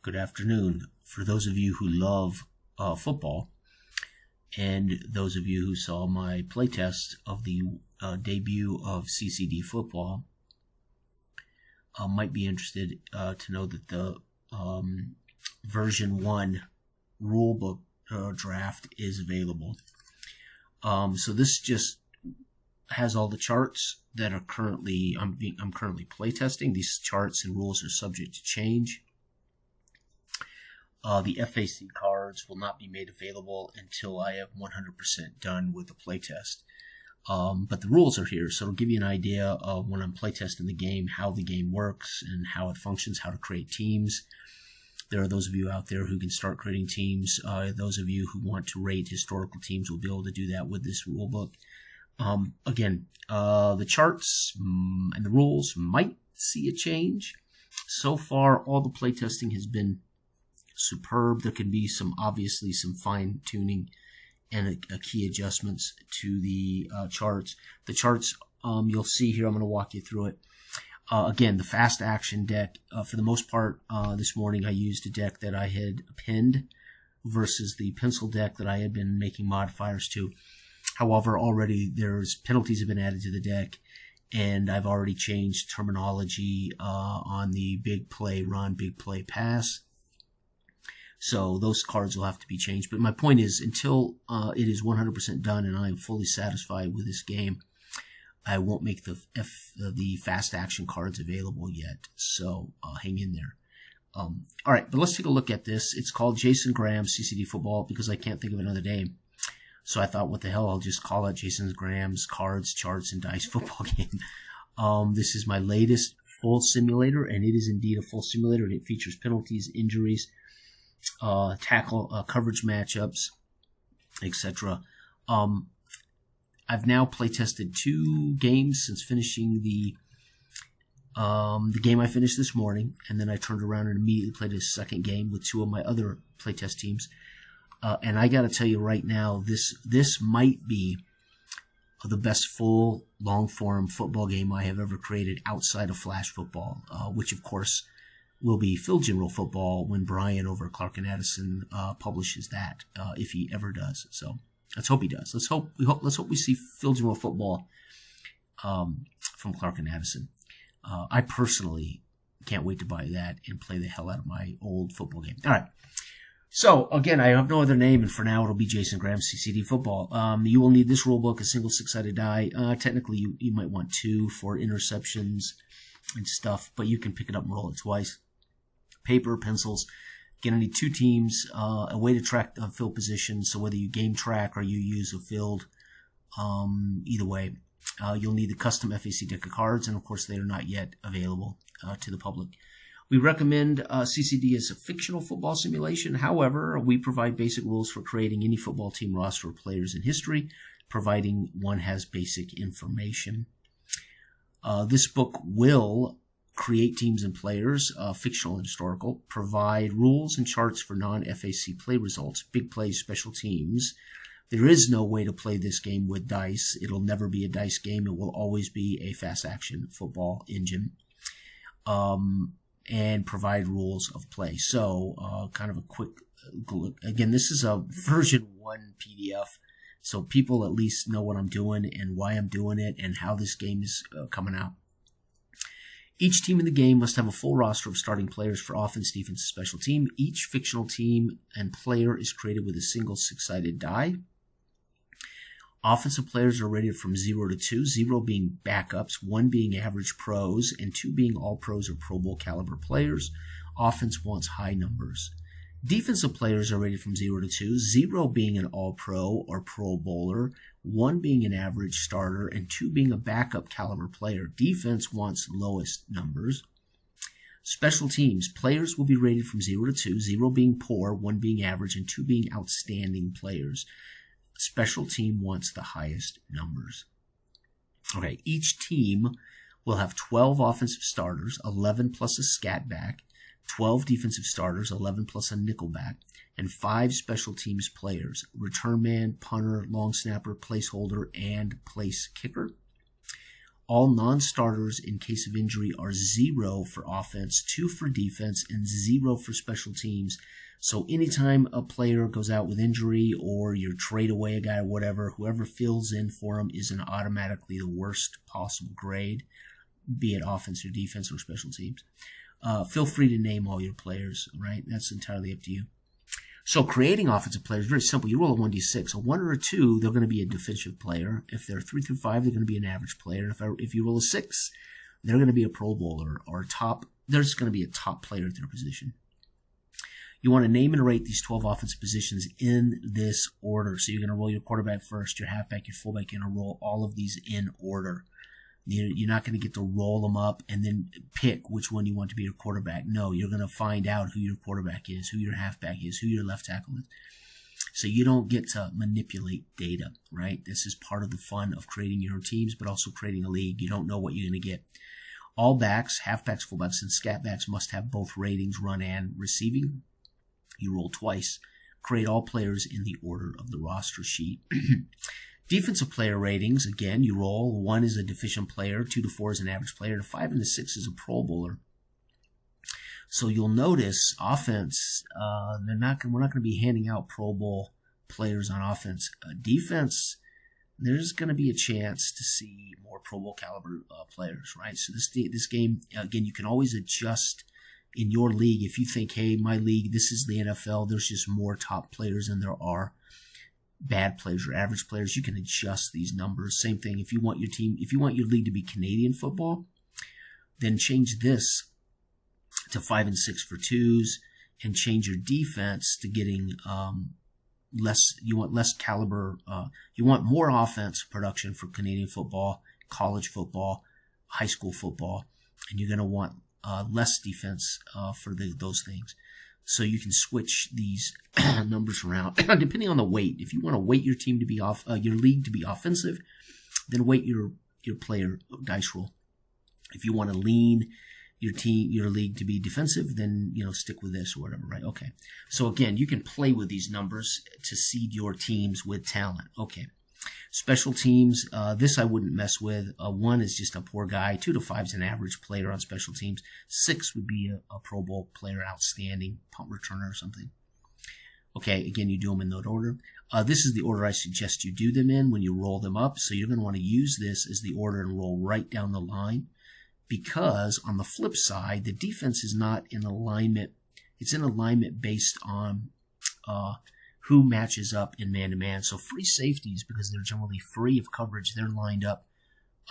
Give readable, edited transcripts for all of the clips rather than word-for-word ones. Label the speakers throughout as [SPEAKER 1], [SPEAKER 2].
[SPEAKER 1] good afternoon. For those of you who love football, and those of you who saw my playtest of the debut of CCD football, might be interested to know that the version 1 rulebook draft is available. So this just has all the charts that are currently I'm currently playtesting. These charts and rules are subject to change. The FAC cards will not be made available until I have 100% done with the playtest. But the rules are here, so it'll give you an idea of when I'm playtesting the game, how the game works and how it functions, how to create teams. There are those of you out there who can start creating teams. Those of you who want to rate historical teams will be able to do that with this rulebook. Again, the charts and the rules might see a change. So far, all the playtesting has been superb. There can be obviously some fine tuning and a key adjustments to the charts. The charts you'll see here, I'm going to walk you through it. Again, the fast action deck, for the most part, this morning I used a deck that I had pinned versus the pencil deck that I had been making modifiers to. However, already there's penalties have been added to the deck, and I've already changed terminology on the big play run, big play pass. So those cards will have to be changed. But my point is, until it is 100% done and I am fully satisfied with this game, I won't make the fast action cards available yet. So hang in there. All right, but let's take a look at this. It's called Jason Graham's CCD Football because I can't think of another name. So I thought, what the hell, I'll just call it Jason Graham's Cards, Charts, and Dice Football Game. This is my latest full simulator, and it is indeed a full simulator. It features penalties, injuries, tackle coverage matchups, etc. I've now playtested 2 games since finishing the game I finished this morning, and then I turned around and immediately played a second game with 2 of my other playtest teams. And I got to tell you right now, this might be the best full long-form football game I have ever created outside of Flash football, which of course will be Field General Football when Brian over at Clark and Addison publishes that, if he ever does. So let's hope he does. Let's hope we see Field General Football from Clark and Addison. I personally can't wait to buy that and play the hell out of my old football game. All right. So, again, I have no other name, and for now it'll be Jason Graham's CCD Football. You will need this rulebook, a single 6-sided die. Technically, you might want 2 for interceptions and stuff, but you can pick it up and roll it twice. Paper, pencils. Again, I need 2 teams, a way to track field position, so whether you game track or you use a field, either way. You'll need the custom FAC deck of cards, and of course they are not yet available to the public. We recommend CCD as a fictional football simulation. However, we provide basic rules for creating any football team roster of players in history, providing one has basic information. This book will create teams and players, fictional and historical, provide rules and charts for non-FAC play results, big plays, special teams. There is no way to play this game with dice. It'll never be a dice game. It will always be a fast action football engine. And provide rules of play. So, kind of a quick look. Again, this is a version 1 PDF, so people at least know what I'm doing and why I'm doing it and how this game is coming out. Each team in the game must have a full roster of starting players for offense, defense, and special team. Each fictional team and player is created with a single 6-sided die. Offensive players are rated from 0 to 2, 0 being backups, 1 being average pros, and 2 being all pros or Pro Bowl caliber players. Offense wants high numbers. Defensive players are rated from 0 to 2, 0 being an all pro or Pro Bowler, 1 being an average starter, and 2 being a backup caliber player. Defense wants lowest numbers. Special teams, players will be rated from 0 to 2, 0 being poor, 1 being average, and 2 being outstanding players. Special team wants the highest numbers. Okay, each team will have 12 offensive starters, 11 plus a scat back, 12 defensive starters, 11 plus a nickel back, and 5 special teams players, return man, punter, long snapper, placeholder, and place kicker. All non-starters in case of injury are 0 for offense, 2 for defense, and 0 for special teams. So anytime a player goes out with injury or you trade away a guy or whatever, whoever fills in for him is automatically the worst possible grade, be it offense or defense or special teams. Feel free to name all your players, right? That's entirely up to you. So creating offensive players is very simple. You roll a 1d6. A 1 or a 2, they're going to be a defensive player. If they're 3 through 5, they're going to be an average player. If you roll a 6, they're going to be a Pro Bowler or a top. There's going to be a top player at their position. You want to name and rate these 12 offensive positions in this order. So you're going to roll your quarterback first, your halfback, your fullback. You're going to roll all of these in order. You're not going to get to roll them up and then pick which one you want to be your quarterback. No, you're going to find out who your quarterback is, who your halfback is, who your left tackle is. So you don't get to manipulate data, right? This is part of the fun of creating your own teams, but also creating a league. You don't know what you're going to get. All backs, halfbacks, fullbacks, and scat backs must have both ratings, run and receiving. You roll twice. Create all players in the order of the roster sheet. Defensive player ratings, again, you roll. 1 is a deficient player, 2 to 4 is an average player, 5 and 6 is a Pro Bowler. So you'll notice offense, we're not going to be handing out Pro Bowl players on offense. Defense, there's going to be a chance to see more Pro Bowl caliber players, right? So this game, again, you can always adjust in your league. If you think, hey, my league, this is the NFL, there's just more top players than there are bad players or average players, you can adjust these numbers. Same thing, if you want your league to be Canadian football, then change this to 5 and 6 for 2s and change your defense to getting you want less caliber, you want more offense production for Canadian football, college football, high school football, and you're going to want less defense for those things. So you can switch these numbers around depending on the weight. If you want to weight your team to be your league to be offensive, then weight your player dice roll. If you want to lean your league to be defensive, then stick with this or whatever, right? Okay. So again, you can play with these numbers to seed your teams with talent. Okay. Special teams, this I wouldn't mess with. 1 is just a poor guy. 2 to 5 is an average player on special teams. 6 would be a Pro Bowl player, outstanding punt returner or something. Okay, again, you do them in that order. This is the order I suggest you do them in when you roll them up. So you're going to want to use this as the order and roll right down the line, because on the flip side, the defense is not in alignment. It's in alignment based on who matches up in man-to-man. So free safeties, because they're generally free of coverage, they're lined up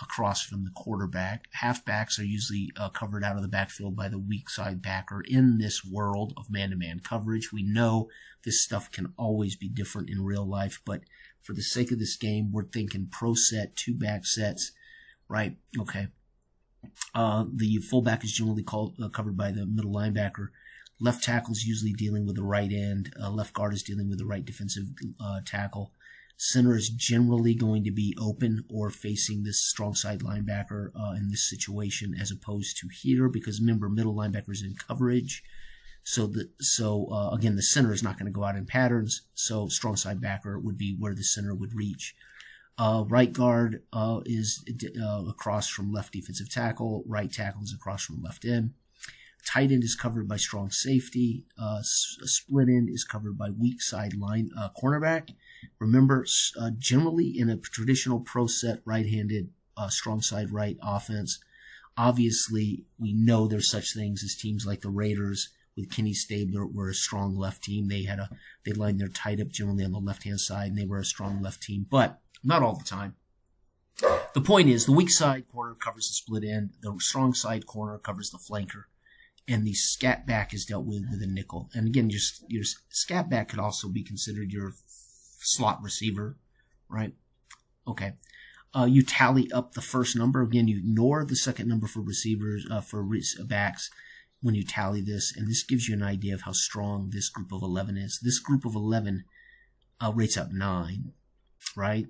[SPEAKER 1] across from the quarterback. Halfbacks are usually covered out of the backfield by the weak side backer. In this world of man-to-man coverage, we know this stuff can always be different in real life, but for the sake of this game, we're thinking pro set, 2 back sets, right? Okay. The fullback is generally covered by the middle linebacker. Left tackle is usually dealing with the right end. Left guard is dealing with the right defensive tackle. Center is generally going to be open or facing this strong side linebacker in this situation, as opposed to here, because remember, middle linebacker is in coverage. So again, the center is not going to go out in patterns. So strong side backer would be where the center would reach. Right guard is across from left defensive tackle. Right tackle is across from left end. Tight end is covered by strong safety. Split end is covered by weak side cornerback. Remember, generally in a traditional pro set right-handed strong side right offense, obviously we know there's such things as teams like the Raiders with Kenny Stabler were a strong left team. They lined their tight up generally on the left-hand side, and they were a strong left team, but not all the time. The point is, the weak side corner covers the split end. The strong side corner covers the flanker. And the scat back is dealt with a nickel. And again, your scat back could also be considered your slot receiver, right? Okay. You tally up the first number. Again, you ignore the second number for receivers, backs when you tally this. And this gives you an idea of how strong this group of 11 is. This group of 11 rates out 9, right?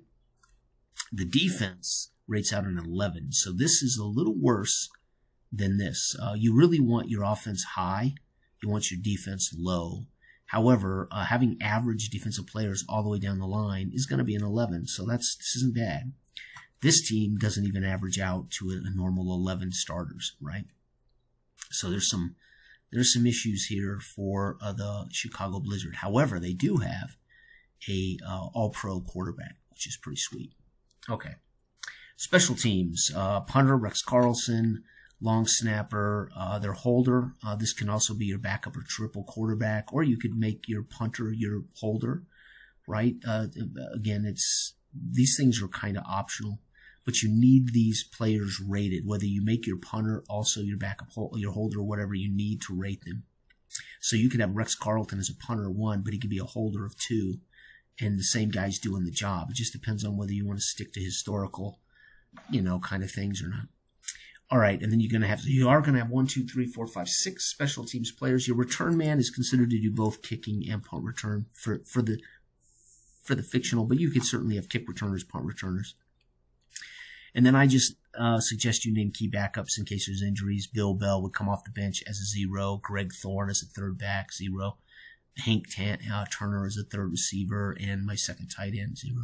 [SPEAKER 1] The defense rates out an 11. So this is a little worse than this. You really want your offense high. You want your defense low. However, having average defensive players all the way down the line is going to be an 11. So this isn't bad. This team doesn't even average out to a normal 11 starters, right? So there's some issues here for the Chicago Blizzard. However, they do have a all-pro quarterback, which is pretty sweet. Okay. Special teams, punter Rex Carlson, long snapper, their holder. This can also be your backup or triple quarterback, or you could make your punter your holder, right? Again, these things are kind of optional, but you need these players rated. Whether you make your punter also your backup, your holder, whatever, you need to rate them. So you could have Rex Carlton as a punter 1, but he could be a holder of 2, and the same guy's doing the job. It just depends on whether you want to stick to historical, kind of things or not. All right, and then you are going to have 1, 2, 3, 4, 5, 6 special teams players. Your return man is considered to do both kicking and punt return for the fictional, but you could certainly have kick returners, punt returners. And then I just suggest you name key backups in case there's injuries. Bill Bell would come off the bench as a 0. Greg Thorne as a third back, 0. Hank Turner as a third receiver, and my second tight end, 0.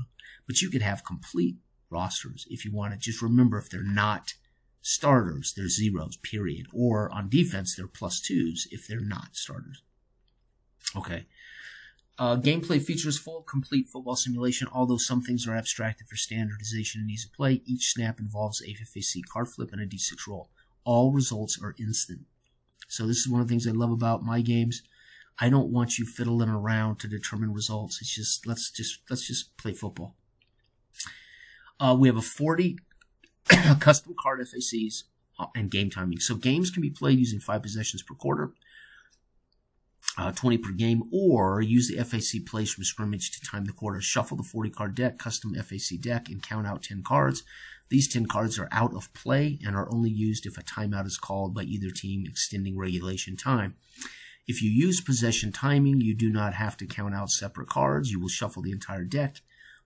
[SPEAKER 1] But you could have complete rosters if you want to. Just remember, if they're not starters, they're 0s, period. Or on defense, they're +2s if they're not starters. Okay. Gameplay features full, complete football simulation. Although some things are abstracted for standardization and ease of play, each snap involves a FAC card flip and a D6 roll. All results are instant. So this is one of the things I love about my games. I don't want you fiddling around to determine results. It's just let's just play football. We have a 40 custom card FACs and game timing. So games can be played using 5 possessions per quarter. 20 per game, or use the FAC plays from scrimmage to time the quarter. Shuffle the 40-card deck, custom FAC deck, and count out 10 cards. These 10 cards are out of play and are only used if a timeout is called by either team, extending regulation time. If you use possession timing, you do not have to count out separate cards. You will shuffle the entire deck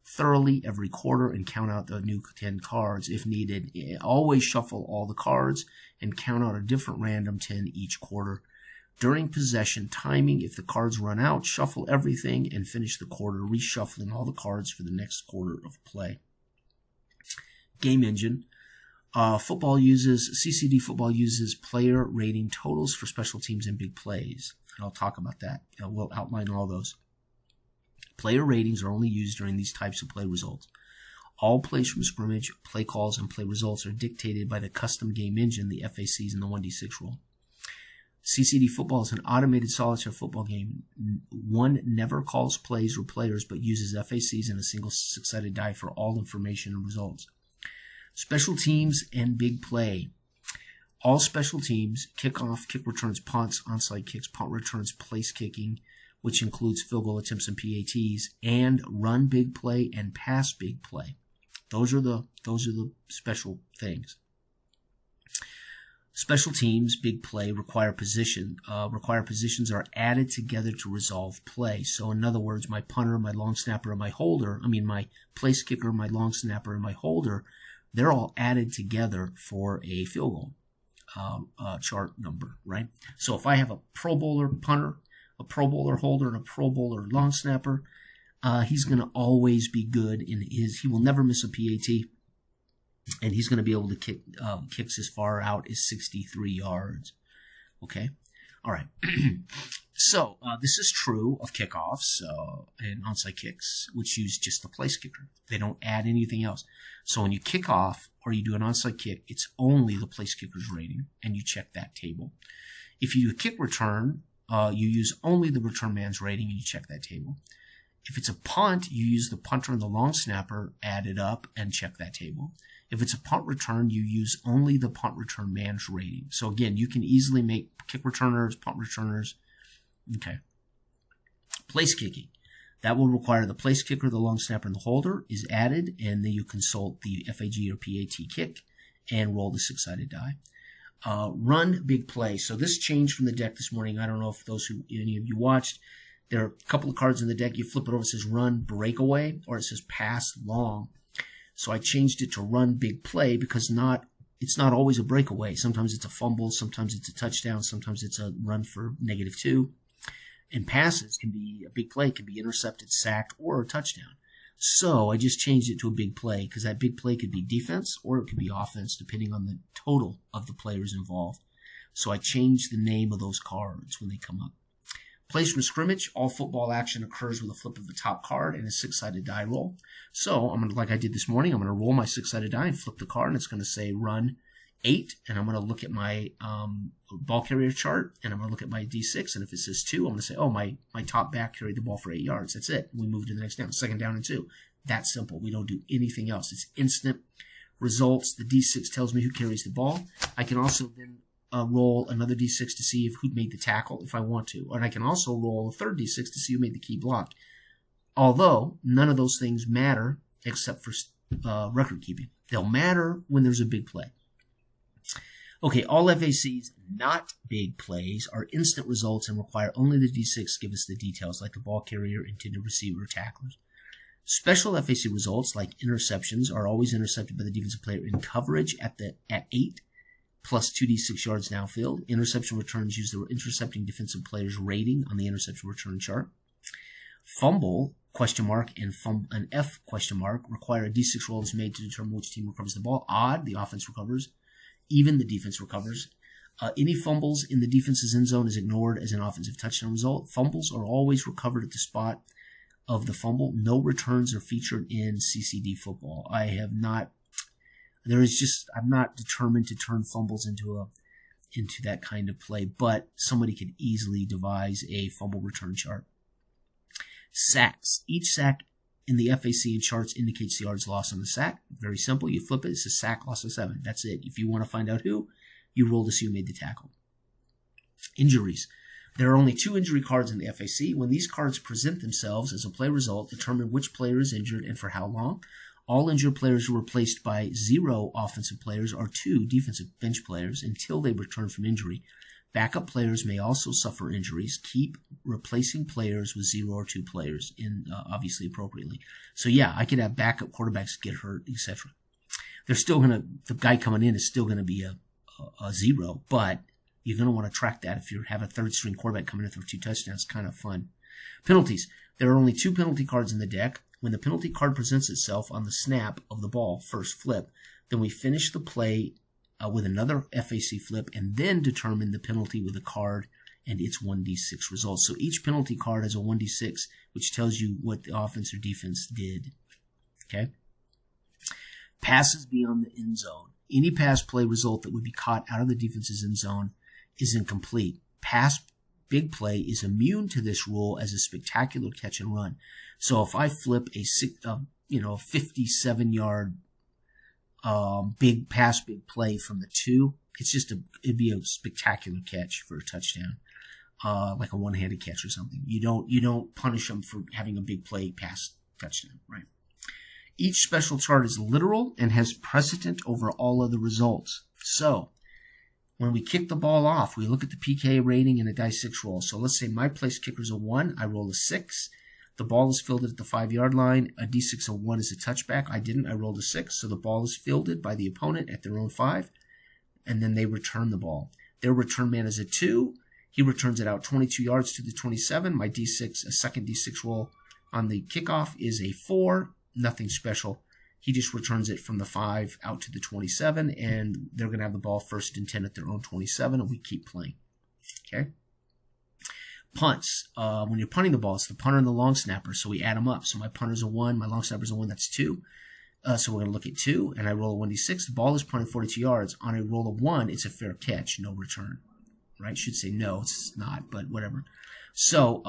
[SPEAKER 1] thoroughly every quarter and count out the new 10 cards if needed. Always shuffle all the cards and count out a different random 10 each quarter. During possession timing, if the cards run out, shuffle everything and finish the quarter, reshuffling all the cards for the next quarter of play. Game engine. CCD football uses player rating totals for special teams and big plays. And I'll talk about that. We'll outline all those. Player ratings are only used during these types of play results. All plays from scrimmage, play calls, and play results are dictated by the custom game engine, the FACs, and the 1d6 roll. CCD football is an automated solitaire football game. One never calls plays or players, but uses FACs and a single 6-sided die for all information and results. Special teams and big play. All special teams, kickoff, kick returns, punts, onside kicks, punt returns, place kicking, which includes field goal attempts and PATs, and run big play and pass big play. Those are the special things. Special teams, big play, require positions are added together to resolve play. So in other words, my punter, my long snapper, and my place kicker, my long snapper, and my holder, they're all added together for a field goal chart number, right? So if I have a Pro Bowler punter, a Pro Bowler holder, and a Pro Bowler long snapper, he's going to always be good he will never miss a PAT. And he's going to be able to kick kicks as far out as 63 yards. Okay? All right. So this is true of kickoffs and onside kicks, which use just the place kicker. They don't add anything else. So when you kick off or you do an onside kick, it's only the place kicker's rating, and you check that table. If you do a kick return, you use only the return man's rating, and you check that table. If it's a punt, you use the punter and the long snapper, add it up, and check that table. If it's a punt return, you use only the punt return man's rating. So again, you can easily make kick returners, punt returners. Okay. Place kicking. That will require the place kicker, the long snapper, and the holder is added, and then you consult the FAG or PAT kick and roll the 6-sided die. Run big play. So this changed from the deck this morning. I don't know if any of you watched. There are a couple of cards in the deck. You flip it over, it says run breakaway, or it says pass long. So I changed it to run big play because it's not always a breakaway. Sometimes it's a fumble, sometimes it's a touchdown, sometimes it's a run for -2. And passes can be a big play, can be intercepted, sacked, or a touchdown. So I just changed it to a big play because that big play could be defense or it could be offense depending on the total of the players involved. So I changed the name of those cards when they come up. Plays from scrimmage, all football action occurs with a flip of the top card and a 6-sided die roll. So I'm going to, like I did this morning, I'm going to roll my 6-sided die and flip the card, and it's going to say run 8, and I'm going to look at my ball carrier chart, and I'm going to look at my D6, and if it says 2, I'm going to say, oh, my top back carried the ball for 8 yards. That's it. We move to the next down, second down and 2. That's simple. We don't do anything else. It's instant results. The D6 tells me who carries the ball. I can also then roll another D6 to see who made the tackle if I want to. And I can also roll a third D6 to see who made the key block. Although none of those things matter except for record keeping. They'll matter when there's a big play. Okay, all FACs, not big plays, are instant results and require only the D6 give us the details, like the ball carrier, intended receiver, or tacklers. Special FAC results, like interceptions, are always intercepted by the defensive player in coverage at 8, plus 2d6 yards downfield. Interception returns use the intercepting defensive player's rating on the interception return chart. Fumble, question mark, and an F question mark require a d6 roll is made to determine which team recovers the ball. Odd, the offense recovers. Even, the defense recovers. Any fumbles in the defense's end zone is ignored as an offensive touchdown result. Fumbles are always recovered at the spot of the fumble. No returns are featured in CCD football. I'm not determined to turn fumbles into that kind of play, but somebody could easily devise a fumble return chart. Sacks. Each sack in the FAC and charts indicates the yards lost on the sack. Very simple. You flip it. It's a sack loss of 7. That's it. If you want to find out who, you roll to see who made the tackle. Injuries. There are only 2 injury cards in the FAC. When these cards present themselves as a play result, determine which player is injured and for how long. All injured players are replaced by 0 offensive players or 2 defensive bench players until they return from injury. Backup players may also suffer injuries. Keep replacing players with 0 or 2 players, obviously appropriately. So yeah, I could have backup quarterbacks get hurt, etc. The guy coming in is still gonna be a 0, but you're gonna want to track that if you have a third string quarterback coming in for 2 touchdowns. Kind of fun. Penalties. There are only 2 penalty cards in the deck. When the penalty card presents itself on the snap of the ball, first flip, then we finish the play with another FAC flip and then determine the penalty with a card and its 1d6 results. So each penalty card has a 1d6, which tells you what the offense or defense did. Okay? Passes beyond the end zone. Any pass play result that would be caught out of the defense's end zone is incomplete. Pass big play is immune to this rule as a spectacular catch and run. So if I flip a 57-yard big play from the 2, it'd be a spectacular catch for a touchdown, like a one-handed catch or something. You don't punish them for having a big play pass touchdown, right? Each special chart is literal and has precedent over all other results. So when we kick the ball off, we look at the PK rating and a die 6 roll. So let's say my place kicker is a 1. I roll a 6. The ball is fielded at the 5-yard line. A D6 of 1 is a touchback. I didn't. I rolled a 6. So the ball is fielded by the opponent at their own 5. And then they return the ball. Their return man is a 2. He returns it out 22 yards to the 27. My D6, a second D6 roll on the kickoff is a 4. Nothing special. He just returns it from the 5 out to the 27. And they're going to have the ball first and 10 at their own 27. And we keep playing. Okay? Punts. When you're punting the ball, it's the punter and the long snapper, so we add them up. So my punter's a 1, my long snapper's a 1, that's 2. So we're going to look at 2, and I roll a 1d6. The ball is punted 42 yards. On a roll of 1, it's a fair catch, no return. Right? Should say no, it's not, but whatever. So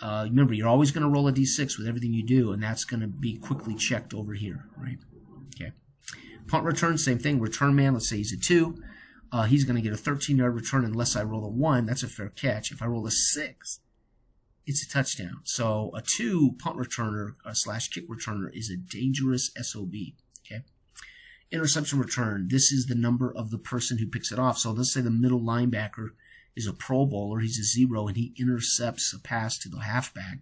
[SPEAKER 1] remember, you're always going to roll a d6 with everything you do, and that's going to be quickly checked over here, right? Okay. Punt return, same thing. Return man, let's say he's a 2. He's going to get a 13-yard return unless I roll a 1. That's a fair catch. If I roll a 6, it's a touchdown. So a 2 punt returner / kick returner is a dangerous SOB. Okay. Interception return. This is the number of the person who picks it off. So let's say the middle linebacker is a Pro Bowler. He's a 0, and he intercepts a pass to the halfback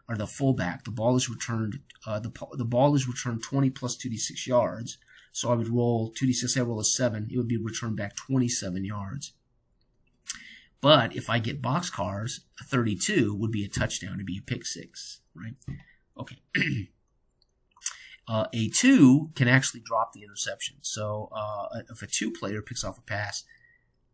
[SPEAKER 1] or the fullback. The ball is returned. The ball is returned 20 plus 2d6 yards. So I would roll 2d6, I roll a 7, it would be returned back 27 yards. But if I get boxcars, a 32 would be a touchdown, it'd be a pick 6, right? Okay. A 2 can actually drop the interception. So if a 2 player picks off a pass,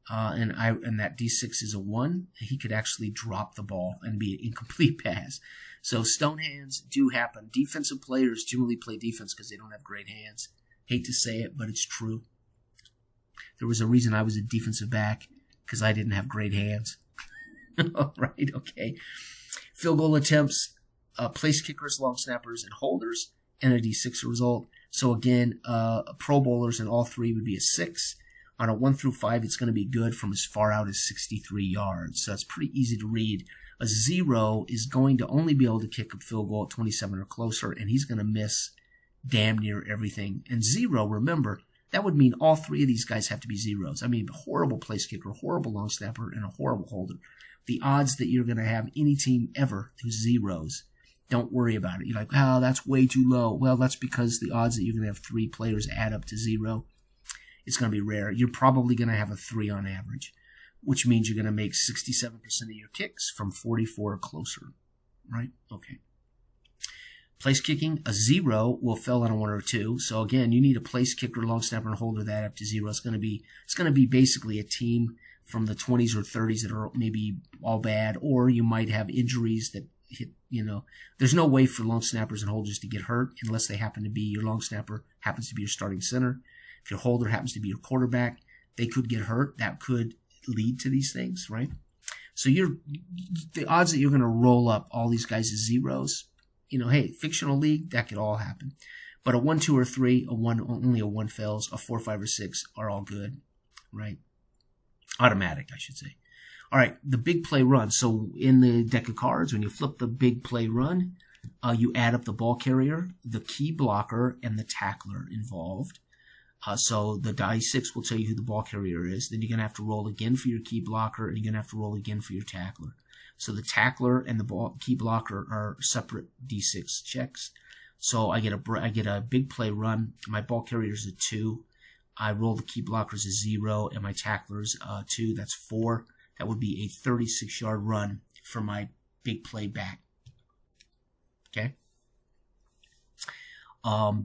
[SPEAKER 1] and that D6 is a 1, he could actually drop the ball and be an incomplete pass. So stone hands do happen. Defensive players generally play defense because they don't have great hands. Hate to say it, but it's true. There was a reason I was a defensive back, because I didn't have great hands. Right, okay. Field goal attempts, place kickers, long snappers, and holders, and a D6 result. So again, Pro Bowlers in all three would be a 6. On a 1 through 5, it's going to be good from as far out as 63 yards. So it's pretty easy to read. A 0 is going to only be able to kick a field goal at 27 or closer, and he's going to miss damn near everything. And 0, remember, that would mean all three of these guys have to be zeros. I mean, a horrible place kicker, horrible long snapper, and a horrible holder. The odds that you're going to have any team ever who's zeros, don't worry about it. You're like, oh, that's way too low. Well, that's because the odds that you're going to have 3 players add up to 0. It's going to be rare. You're probably going to have a 3 on average, which means you're going to make 67% of your kicks from 44 or closer, right? Okay. Place kicking, a 0 will fail on a 1 or 2. So again, you need a place kicker, long snapper, and holder that up to 0. It's going to be basically a team from the 20s or 30s that are maybe all bad, or you might have injuries that hit, there's no way for long snappers and holders to get hurt unless they happen to be, your long snapper happens to be your starting center. If your holder happens to be your quarterback, they could get hurt. That could lead to these things, right? So the odds that you're going to roll up all these guys as zeros, hey, fictional league, that could all happen. But a 1, 2, or 3, only a 1 fails, a 4, 5, or 6 are all good, right? Automatic, I should say. All right, the big play run. So in the deck of cards, when you flip the big play run, you add up the ball carrier, the key blocker, and the tackler involved. So the die 6 will tell you who the ball carrier is. Then you're going to have to roll again for your key blocker, and you're going to have to roll again for your tackler. So the tackler and the key blocker are separate D6 checks. So I get a big play run. My ball carrier is a 2. I roll the key blocker as a 0, and my tackler's 2. That's 4. That would be a 36-yard run for my big play back. Okay.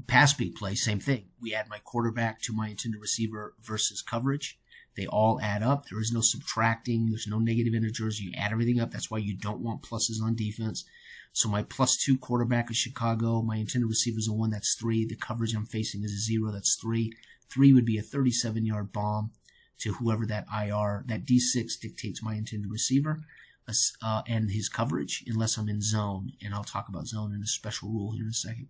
[SPEAKER 1] Pass big play, same thing. We add my quarterback to my intended receiver versus coverage. They all add up. There is no subtracting. There's no negative integers. You add everything up. That's why you don't want pluses on defense. So my +2 quarterback is Chicago. My intended receiver is a 1. That's 3. The coverage I'm facing is a 0. That's 3. 3 would be a 37-yard bomb to whoever that IR. That D6 dictates my intended receiver and his coverage unless I'm in zone. And I'll talk about zone in a special rule here in a second.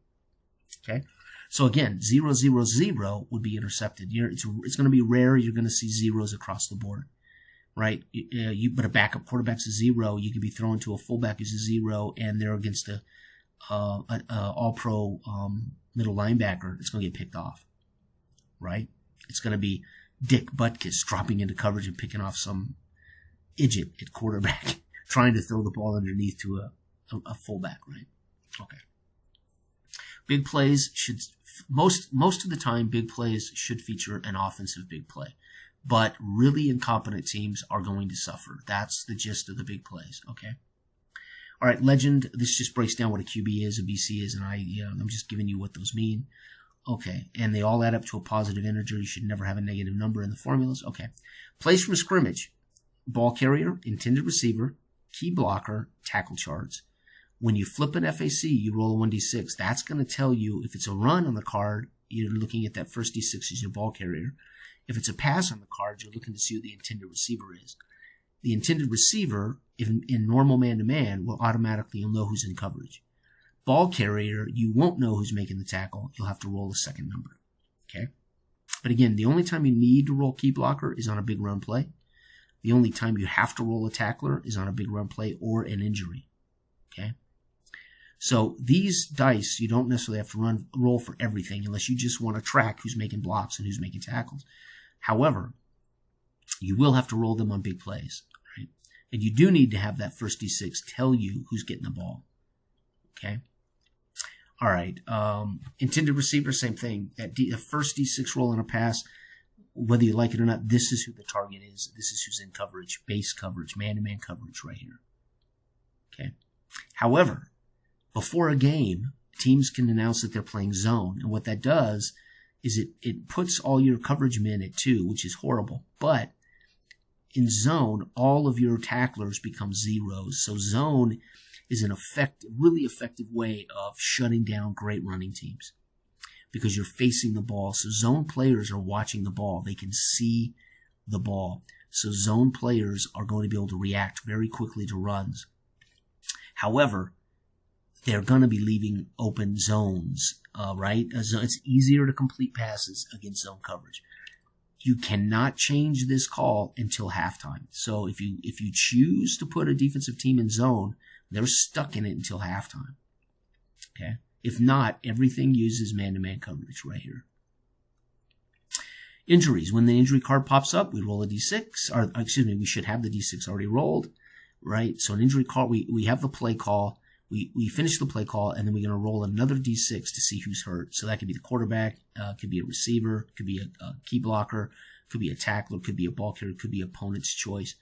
[SPEAKER 1] Okay, so again, 0, 0, 0 would be intercepted. It's going to be rare. You're going to see zeros across the board, right? But a backup quarterback's a 0. You could be thrown to a fullback who's a 0, and they're against a all-pro middle linebacker. It's going to get picked off, right? It's going to be Dick Butkus dropping into coverage and picking off some idiot at quarterback trying to throw the ball underneath to a fullback, right? Okay. Big plays should most of the time big plays should feature an offensive big play, but really incompetent teams are going to suffer. That's the gist of the big plays. Okay. All right, legend. This just breaks down what a QB is, a BC is, and I'm just giving you what those mean. Okay, and they all add up to a positive integer. You should never have a negative number in the formulas. Okay. Plays from scrimmage: ball carrier, intended receiver, key blocker, tackle charts. When you flip an FAC, you roll a 1d6. That's going to tell you if it's a run on the card, you're looking at that first d6 as your ball carrier. If it's a pass on the card, you're looking to see who the intended receiver is. The intended receiver, if in normal man-to-man, will automatically know who's in coverage. Ball carrier, you won't know who's making the tackle. You'll have to roll a second number. Okay? But again, the only time you need to roll key blocker is on a big run play. The only time you have to roll a tackler is on a big run play or an injury. Okay? So these dice, you don't necessarily have to roll for everything unless you just want to track who's making blocks and who's making tackles. However, you will have to roll them on big plays, right? And you do need to have that first D6 tell you who's getting the ball. Okay? All right. Intended receiver, same thing. The first D6 roll on a pass, whether you like it or not, this is who the target is. This is who's in coverage, base coverage, man-to-man coverage right here. Okay? However, before a game, teams can announce that they're playing zone. And what that does is it puts all your coverage men at 2, which is horrible. But in zone, all of your tacklers become zeros. So zone is an really effective way of shutting down great running teams because you're facing the ball. So zone players are watching the ball. They can see the ball. So zone players are going to be able to react very quickly to runs. However, they're going to be leaving open zones, right? It's easier to complete passes against zone coverage. You cannot change this call until halftime. So if you choose to put a defensive team in zone, they're stuck in it until halftime. Okay? If not, everything uses man-to-man coverage right here. Injuries. When the injury card pops up, we roll a D6. We should have the D6 already rolled, right? So an injury call, we have the play call. We finish the play call, and then we're going to roll another D6 to see who's hurt. So that could be the quarterback, could be a receiver, could be a key blocker, could be a tackler, could be a ball carrier, could be opponent's choice.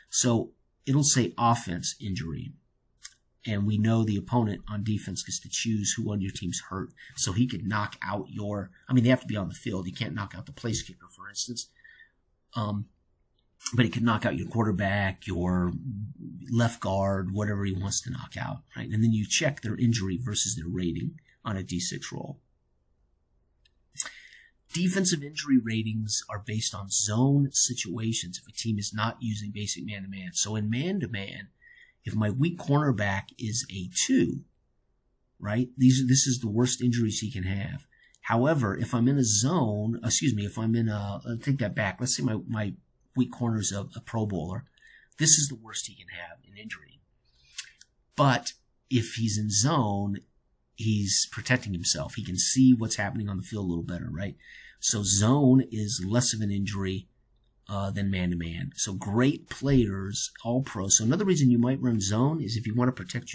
[SPEAKER 1] So it'll say offense injury. And we know the opponent on defense gets to choose who on your team's hurt. So he could knock out they have to be on the field. He can't knock out the place kicker, for instance. But he can knock out your quarterback, your left guard, whatever he wants to knock out, right? And then you check their injury versus their rating on a D6 roll. Defensive injury ratings are based on zone situations if a team is not using basic man-to-man. So in man-to-man, if my weak cornerback is a 2, right, this is the worst injuries he can have. However, if I'm in a zone, take that back. Let's say my weak corner is a Pro Bowler. This is the worst he can have in injury. But if he's in zone, he's protecting himself. He can see what's happening on the field a little better, right? So zone is less of an injury than man-to-man. So great players, all pros. So another reason you might run zone is if you want to protect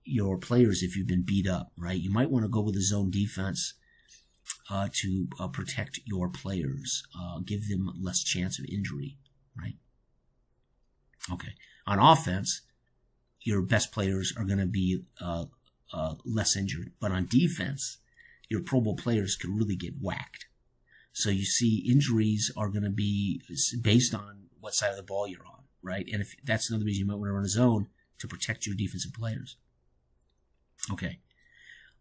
[SPEAKER 1] your players if you've been beat up, right? You might want to go with a zone defense to protect your players, give them less chance of injury, right? Okay. On offense, your best players are going to be less injured. But on defense, your Pro Bowl players could really get whacked. So you see injuries are going to be based on what side of the ball you're on, right? And if that's another reason you might want to run a zone to protect your defensive players. Okay.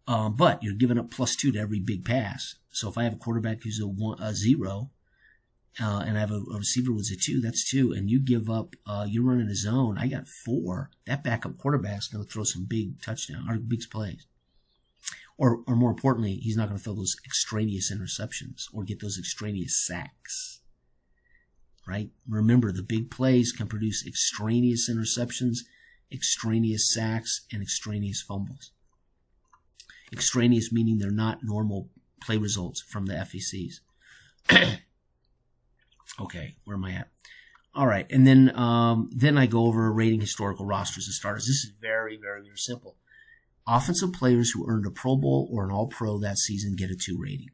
[SPEAKER 1] But you're giving up +2 to every big pass. So if I have a quarterback who's a 0, and I have a receiver who's a 2, that's 2. And you give up, you're running a zone. I got 4. That backup quarterback's going to throw some big touchdowns or big plays. Or more importantly, he's not going to throw those extraneous interceptions or get those extraneous sacks. Right? Remember, the big plays can produce extraneous interceptions, extraneous sacks, and extraneous fumbles. Extraneous meaning they're not normal play results from the FECs. Okay, where am I at? All right, and then I go over rating historical rosters of starters. This is very, very, very simple. Offensive players who earned a Pro Bowl or an All-Pro that season get a 2 rating.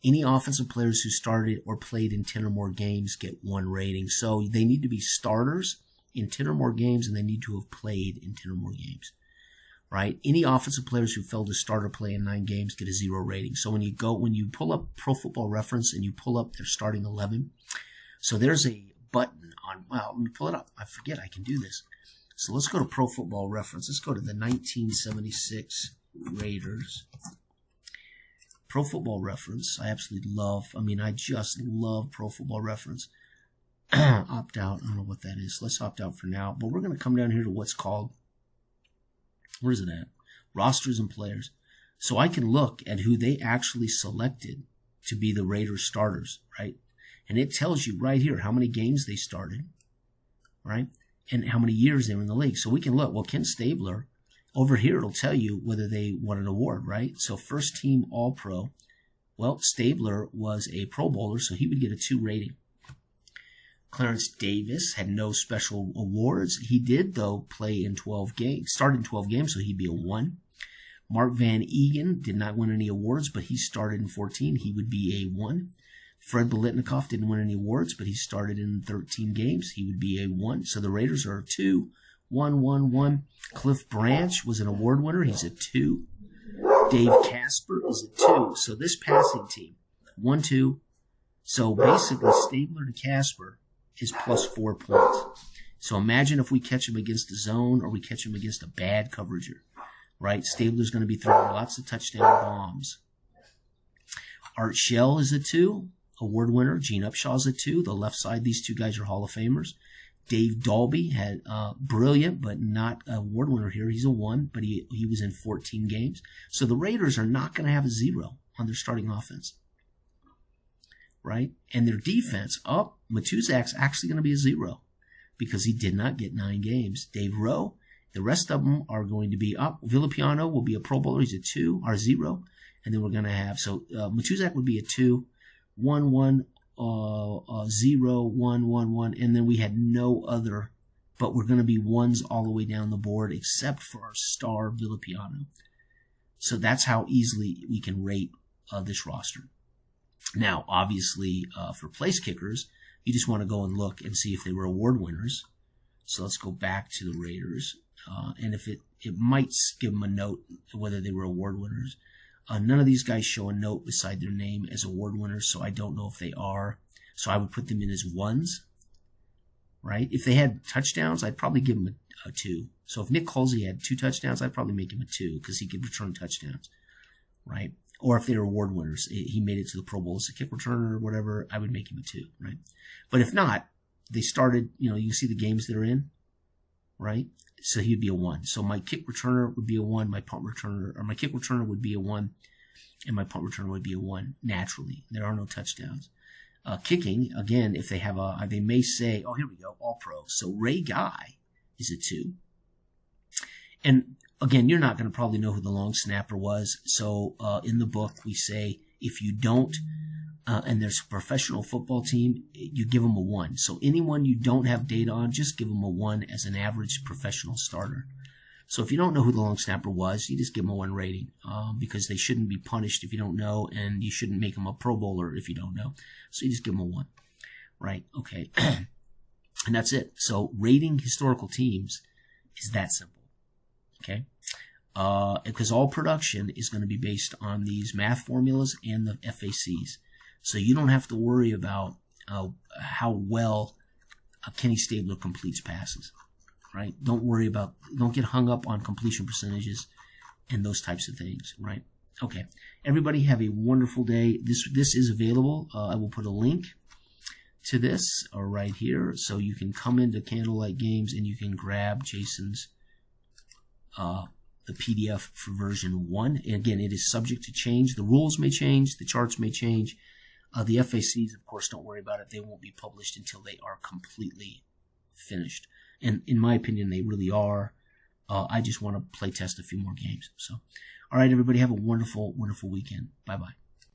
[SPEAKER 1] Any offensive players who started or played in 10 or more games get 1 rating. So they need to be starters in 10 or more games, and they need to have played in 10 or more games. Right? Any offensive players who failed to start or play in 9 games get a 0 rating. So when you pull up Pro Football Reference and you pull up their starting 11, so there's a button on, well, let me pull it up. I forget I can do this. So let's go to Pro Football Reference. Let's go to the 1976 Raiders. Pro Football Reference. I absolutely love, I just love Pro Football Reference. Opt out. I don't know what that is. Let's opt out for now. But we're going to come down here to what's called, where is it at? Rosters and players. So I can look at who they actually selected to be the Raiders starters, right? And it tells you right here how many games they started, right? And how many years they were in the league. So we can look. Well, Ken Stabler, over here it'll tell you whether they won an award, right? So first team All-Pro. Well, Stabler was a Pro Bowler, so he would get a 2 rating. Clarence Davis had no special awards. He did, though, play in 12 games, started in 12 games, so he'd be a 1. Mark Van Egan did not win any awards, but he started in 14. He would be a 1. Fred Biletnikoff didn't win any awards, but he started in 13 games. He would be a 1. So the Raiders are a 2 1, 1, 1. Cliff Branch was an award winner. He's a 2. Dave Casper is a 2. So this passing team, 1, 2. So basically, Stabler to Casper is plus 4 points. So imagine if we catch him against a zone or we catch him against a bad coverager, right? Stabler's going to be throwing lots of touchdown bombs. Art Shell is a 2, award winner. Gene Upshaw's a 2. The left side, these two guys are Hall of Famers. Dave Dalby had brilliant, but not a award winner here. He's a 1, but he was in 14 games. So the Raiders are not going to have a 0 on their starting offense, right? And their defense, Matuzak's actually going to be a 0 because he did not get 9 games. Dave Rowe, the rest of them are going to be up. Villapiano will be a Pro Bowler. He's a 2 or 0. And then we're going to have, so Matuzak would be a 2, 1, 1, 0, 1, 1, 1. And then we had no other, but we're going to be 1s all the way down the board except for our star Villapiano. So that's how easily we can rate this roster. Now, obviously, for place kickers, you just want to go and look and see if they were award winners. So let's go back to the Raiders. And if it might give them a note whether they were award winners. None of these guys show a note beside their name as award winners, so I don't know if they are. So I would put them in as 1s, right? If they had touchdowns, I'd probably give them a 2. So if Nick Colsey had 2 touchdowns, I'd probably make him a 2 because he could return touchdowns, right? Or if they were award winners, he made it to the Pro Bowl as a kick returner or whatever, I would make him a 2, right? But if not, they started, you can see the games that are in, right? So he'd be a 1. So my kick returner would be a 1, my punt returner, or my kick returner would be a 1, and my punt returner would be a 1 naturally. There are no touchdowns. Kicking, again, if they have they may say, oh, here we go, all pro. So Ray Guy is a 2. And again, you're not going to probably know who the long snapper was. So in the book, we say if you don't, and there's a professional football team, you give them a 1. So anyone you don't have data on, just give them a 1 as an average professional starter. So if you don't know who the long snapper was, you just give them a 1 rating because they shouldn't be punished if you don't know, and you shouldn't make them a Pro Bowler if you don't know. So you just give them a 1, right? Okay. And that's it. So rating historical teams is that simple, okay? Because all production is going to be based on these math formulas and the FACs. So you don't have to worry about how well Kenny Stabler completes passes, right? Don't get hung up on completion percentages and those types of things, right? Okay. Everybody have a wonderful day. This is available. I will put a link to this right here. So you can come into Candlelight Games and you can grab Jason's the PDF for version 1. And again, it is subject to change. The rules may change. The charts may change. The FACs, of course, don't worry about it. They won't be published until they are completely finished. And in my opinion, they really are. I just want to play test a few more games. So, all right, everybody, have a wonderful, wonderful weekend. Bye-bye.